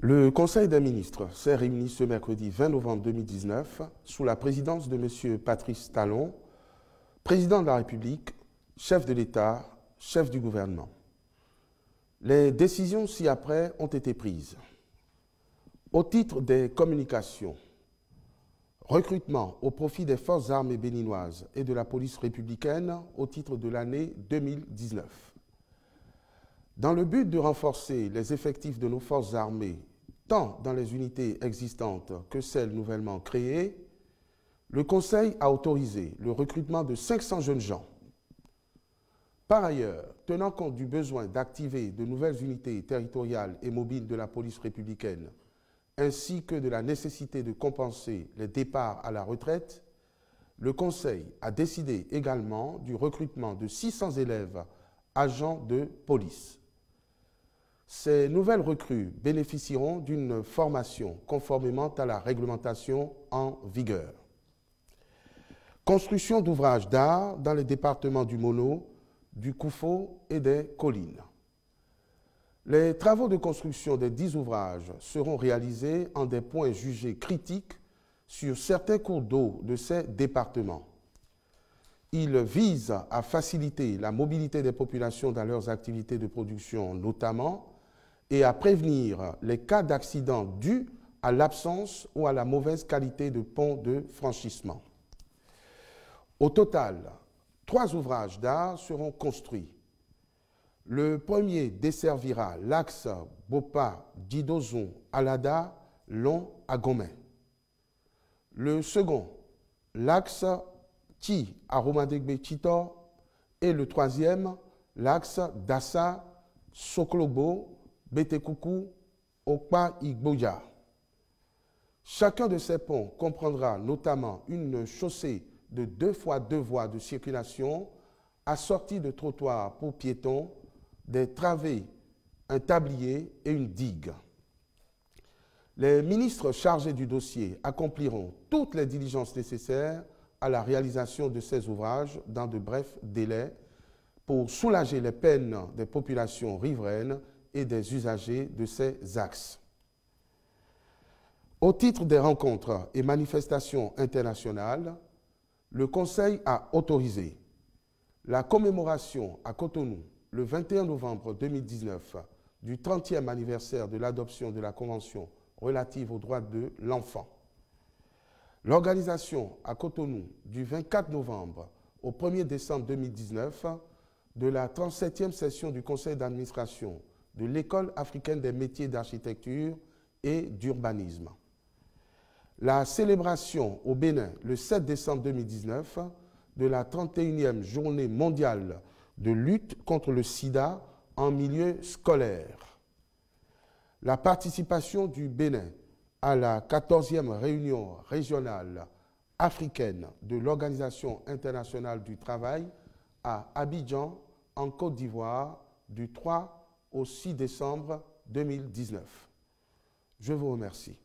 Le Conseil des ministres s'est réuni ce mercredi 20 novembre 2019 sous la présidence de M. Patrice Talon, président de la République, chef de l'État, chef du gouvernement. Les décisions ci-après ont été prises. Au titre des communications, recrutement au profit des forces armées béninoises et de la police républicaine au titre de l'année 2019. Dans le but de renforcer les effectifs de nos forces armées, tant dans les unités existantes que celles nouvellement créées, le Conseil a autorisé le recrutement de 500 jeunes gens. Par ailleurs, tenant compte du besoin d'activer de nouvelles unités territoriales et mobiles de la police républicaine, ainsi que de la nécessité de compenser les départs à la retraite, le Conseil a décidé également du recrutement de 600 élèves agents de police. Ces nouvelles recrues bénéficieront d'une formation conformément à la réglementation en vigueur. Construction d'ouvrages d'art dans les départements du Mono, du Koufo et des Collines. Les travaux de construction des 10 ouvrages seront réalisés en des points jugés critiques sur certains cours d'eau de ces départements. Ils visent à faciliter la mobilité des populations dans leurs activités de production notamment et à prévenir les cas d'accidents dus à l'absence ou à la mauvaise qualité de pont de franchissement. Au total, 3 ouvrages d'art seront construits. Le premier desservira l'axe Bopa-Didozon-Alada long à Gomé. Le second, l'axe Ti à Romadegbe-Chitor. Et le troisième, l'axe Dassa, Soklobo, Betekoukou, Okpa-Igboya. Chacun de ces ponts comprendra notamment une chaussée de 2 fois 2 voies de circulation assortie de trottoirs pour piétons, des travées, un tablier et une digue. Les ministres chargés du dossier accompliront toutes les diligences nécessaires à la réalisation de ces ouvrages dans de brefs délais pour soulager les peines des populations riveraines et des usagers de ces axes. Au titre des rencontres et manifestations internationales, le Conseil a autorisé la commémoration à Cotonou le 21 novembre 2019 du 30e anniversaire de l'adoption de la Convention relative aux droits de l'enfant. L'organisation à Cotonou du 24 novembre au 1er décembre 2019 de la 37e session du Conseil d'administration de l'École africaine des métiers d'architecture et d'urbanisme. La célébration au Bénin le 7 décembre 2019 de la 31e journée mondiale de lutte contre le sida en milieu scolaire. La participation du Bénin à la 14e réunion régionale africaine de l'Organisation internationale du travail à Abidjan, en Côte d'Ivoire, du 3 au 6 décembre 2019. Je vous remercie.